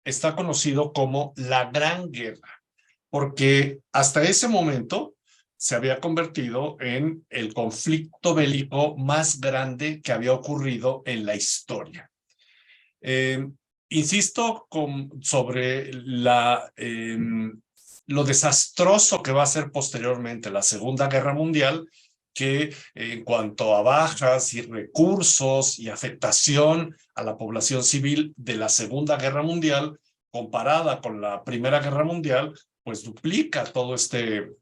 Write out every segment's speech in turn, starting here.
está conocido como la Gran Guerra, porque hasta ese momento se había convertido en el conflicto bélico más grande que había ocurrido en la historia. Eh, Insisto sobre lo desastroso que va a ser posteriormente la Segunda Guerra Mundial, que en cuanto a bajas y recursos y afectación a la población civil de la Segunda Guerra Mundial, comparada con la Primera Guerra Mundial, pues duplica todo este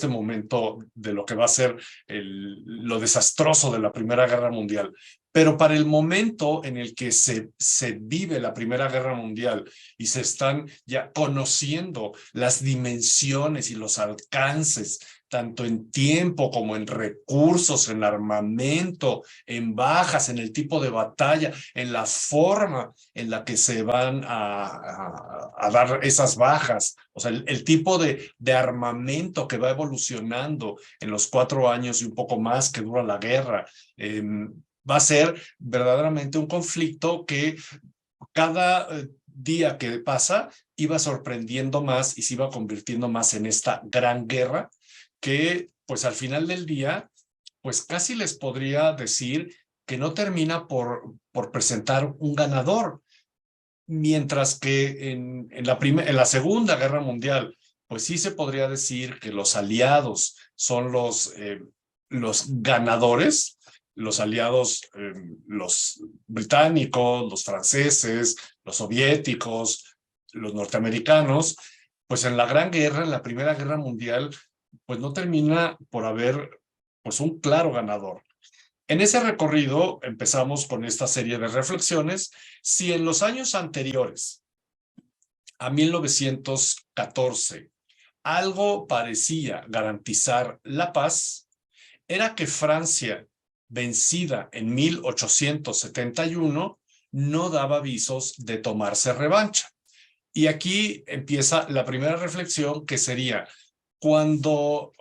momento de lo que va a ser lo desastroso de la Primera Guerra Mundial. Pero para el momento en el que se vive la Primera Guerra Mundial y se están ya conociendo las dimensiones y los alcances, tanto en tiempo como en recursos, en armamento, en bajas, en el tipo de batalla, en la forma en la que se van a dar esas bajas, o sea, el tipo de armamento que va evolucionando en los 4 años y un poco más que dura la guerra. Va a ser verdaderamente un conflicto que cada día que pasa iba sorprendiendo más y se iba convirtiendo más en esta gran guerra que pues al final del día pues casi les podría decir que no termina por presentar un ganador, mientras que en la Segunda Guerra Mundial pues sí se podría decir que los aliados son los ganadores, los aliados, los británicos, los franceses, los soviéticos, los norteamericanos, pues en la Gran Guerra, en la Primera Guerra Mundial, pues no termina por haber pues un claro ganador. En ese recorrido empezamos con esta serie de reflexiones. Si en los años anteriores a 1914 algo parecía garantizar la paz, era que Francia, vencida en 1871, no daba avisos de tomarse revancha. Y aquí empieza la primera reflexión, que sería cuando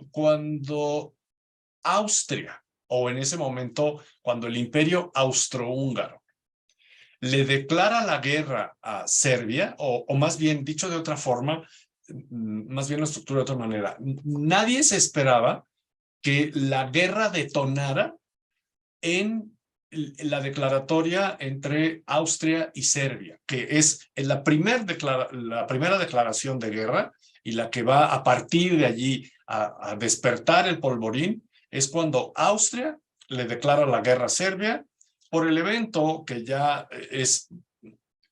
Austria, o en ese momento, cuando el Imperio Austrohúngaro le declara la guerra a Serbia, o más bien, dicho de otra forma, más bien la estructura de otra manera, nadie se esperaba que la guerra detonara en la declaratoria entre Austria y Serbia, que es la primera declaración de guerra y la que va a partir de allí a despertar el polvorín, es cuando Austria le declara la guerra a Serbia por el evento que ya es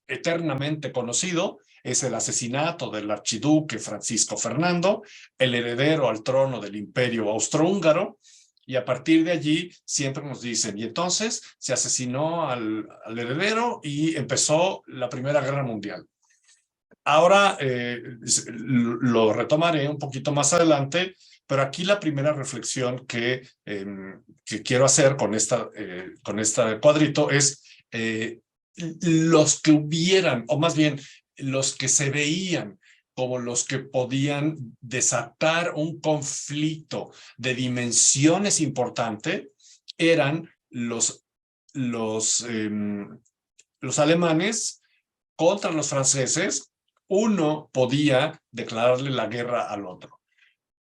eternamente conocido, es el asesinato del archiduque Francisco Fernando, el heredero al trono del Imperio Austrohúngaro, y a partir de allí siempre nos dicen, y entonces se asesinó al heredero y empezó la Primera Guerra Mundial. Ahora lo retomaré un poquito más adelante, pero aquí la primera reflexión que quiero hacer con este cuadrito es los que hubieran, o más bien los que se veían como los que podían desatar un conflicto de dimensiones importantes, eran los alemanes contra los franceses. Uno podía declararle la guerra al otro,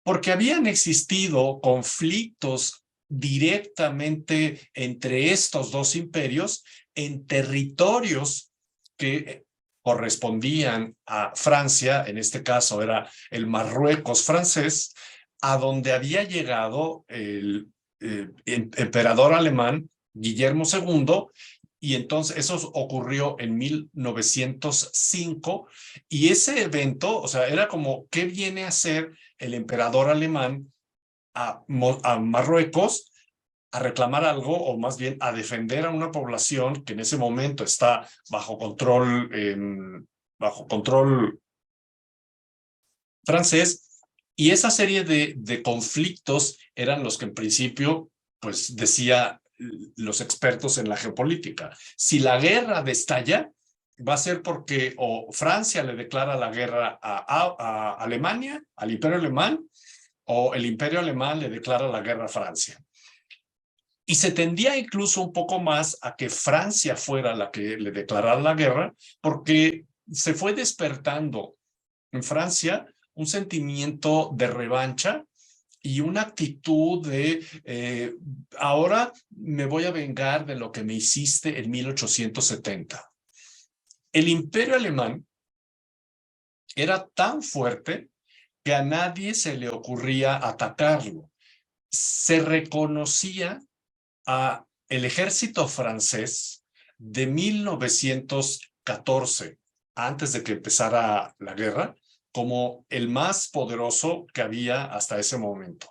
porque habían existido conflictos directamente entre estos dos imperios en territorios que correspondían a Francia, en este caso era el Marruecos francés, a donde había llegado el emperador alemán Guillermo II, y entonces eso ocurrió en 1905, y ese evento, o sea, era como, ¿qué viene a hacer el emperador alemán a Marruecos a reclamar algo, o más bien a defender a una población que en ese momento está bajo control francés? Y esa serie de conflictos eran los que en principio, pues decía los expertos en la geopolítica, si la guerra destalla, va a ser porque o Francia le declara la guerra a Alemania, al Imperio Alemán, o el Imperio Alemán le declara la guerra a Francia. Y se tendía incluso un poco más a que Francia fuera la que le declarara la guerra, porque se fue despertando en Francia un sentimiento de revancha y una actitud de ahora me voy a vengar de lo que me hiciste en 1870. El imperio alemán era tan fuerte que a nadie se le ocurría atacarlo. Se reconocía a el ejército francés de 1914, antes de que empezara la guerra, como el más poderoso que había hasta ese momento.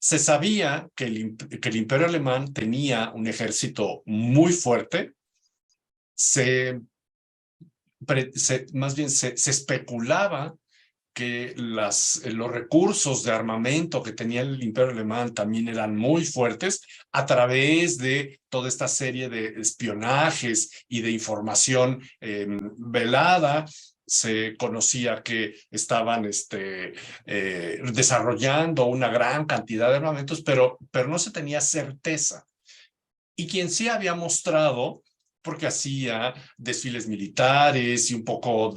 Se sabía que el imperio alemán tenía un ejército muy fuerte, más bien se especulaba que los recursos de armamento que tenía el imperio alemán también eran muy fuertes a través de toda esta serie de espionajes y de información velada. Se conocía que estaban desarrollando una gran cantidad de armamentos, pero no se tenía certeza. Y quien sí había mostrado, porque hacía desfiles militares y un poco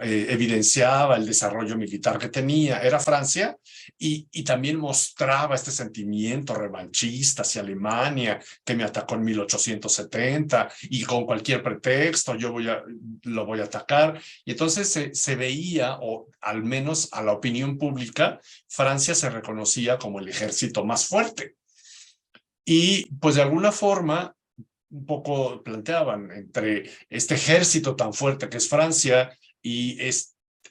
evidenciaba el desarrollo militar que tenía, era Francia, y también mostraba este sentimiento revanchista hacia Alemania, que me atacó en 1870, y con cualquier pretexto lo voy a atacar. Y entonces se veía, o al menos a la opinión pública, Francia se reconocía como el ejército más fuerte. Y pues de alguna forma, un poco planteaban entre este ejército tan fuerte que es Francia y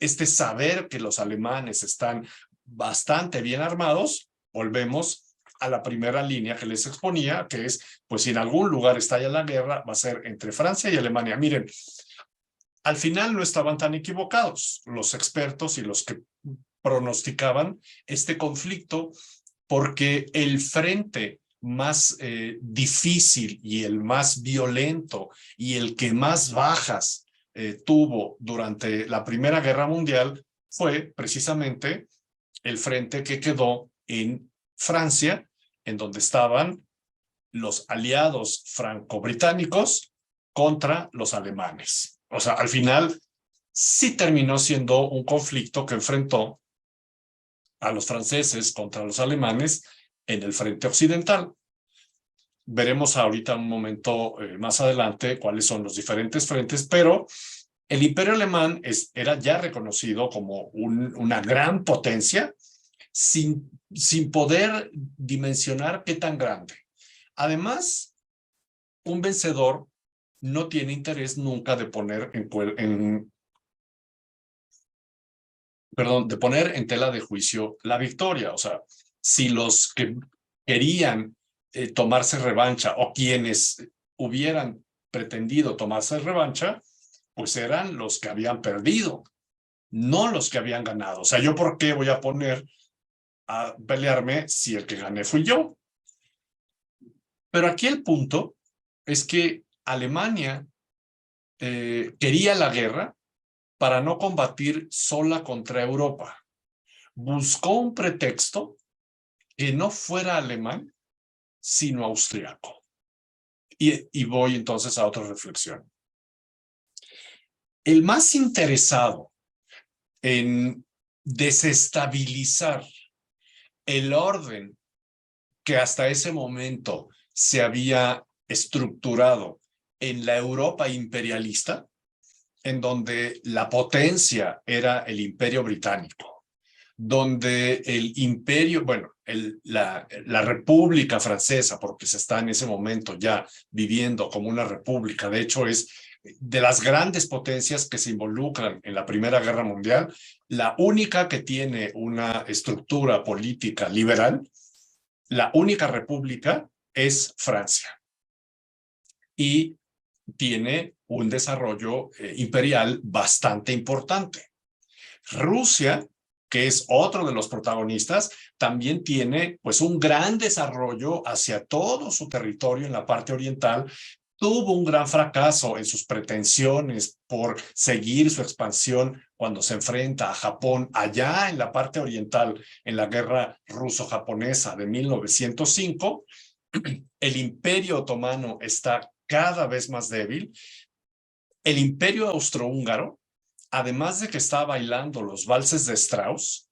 este saber que los alemanes están bastante bien armados, volvemos a la primera línea que les exponía, que es, pues si en algún lugar estalla la guerra, va a ser entre Francia y Alemania. Miren, al final no estaban tan equivocados los expertos y los que pronosticaban este conflicto, porque el frente más difícil y el más violento y el que más bajas tuvo durante la Primera Guerra Mundial fue precisamente el frente que quedó en Francia, en donde estaban los aliados franco-británicos contra los alemanes. O sea, al final sí terminó siendo un conflicto que enfrentó a los franceses contra los alemanes en el frente occidental. Veremos ahorita un momento más adelante cuáles son los diferentes frentes, pero el imperio alemán era ya reconocido como una gran potencia sin poder dimensionar qué tan grande. Además, un vencedor no tiene interés nunca de poner de poner en tela de juicio la victoria. O sea, si los que querían tomarse revancha o quienes hubieran pretendido tomarse revancha, pues eran los que habían perdido, no los que habían ganado. O sea, ¿yo por qué voy a poner a pelearme si el que gané fui yo? Pero aquí el punto es que Alemania quería la guerra para no combatir sola contra Europa. Buscó un pretexto que no fuera alemán, sino austriaco. Y voy entonces a otra reflexión. El más interesado en desestabilizar el orden que hasta ese momento se había estructurado en la Europa imperialista, en donde la potencia era el Imperio Británico, donde el imperio, bueno, la República Francesa, porque se está en ese momento ya viviendo como una república, de hecho es de las grandes potencias que se involucran en la Primera Guerra Mundial, la única que tiene una estructura política liberal, la única república es Francia. Y tiene un desarrollo imperial bastante importante. Rusia, que es otro de los protagonistas, también tiene pues un gran desarrollo hacia todo su territorio en la parte oriental. Tuvo un gran fracaso en sus pretensiones por seguir su expansión cuando se enfrenta a Japón allá en la parte oriental en la guerra ruso-japonesa de 1905. El Imperio Otomano está cada vez más débil. el Imperio Austrohúngaro, además de que está bailando los valses de Strauss,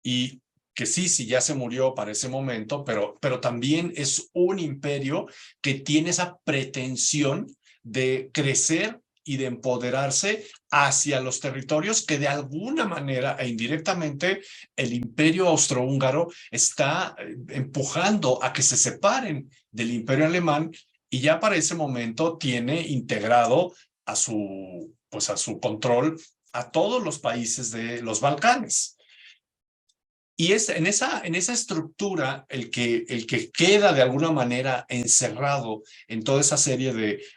y que sí, ya se murió para ese momento, pero también es un imperio que tiene esa pretensión de crecer y de empoderarse hacia los territorios que de alguna manera e indirectamente el imperio austrohúngaro está empujando a que se separen del imperio alemán, y ya para ese momento tiene integrado pues a su control a todos los países de los Balcanes. Y es en esa estructura el que queda de alguna manera encerrado en toda esa serie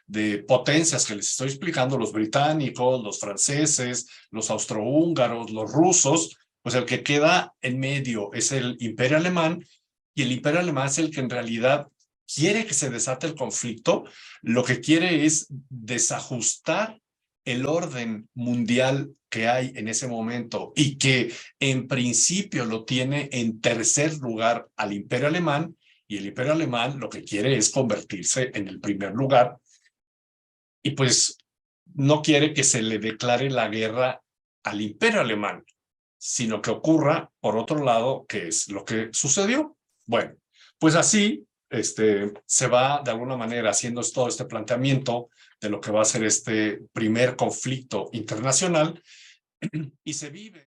de potencias que les estoy explicando, los británicos, los franceses, los austrohúngaros, los rusos, pues el que queda en medio es el imperio alemán, y el imperio alemán es el que en realidad quiere que se desate el conflicto, lo que quiere es desajustar el orden mundial que hay en ese momento, y que en principio lo tiene en tercer lugar al imperio alemán, y el imperio alemán lo que quiere es convertirse en el primer lugar, y pues no quiere que se le declare la guerra al imperio alemán, sino que ocurra por otro lado, que es lo que sucedió. Bueno, pues así se va de alguna manera haciendo todo este planteamiento de lo que va a ser este primer conflicto internacional, y se vive.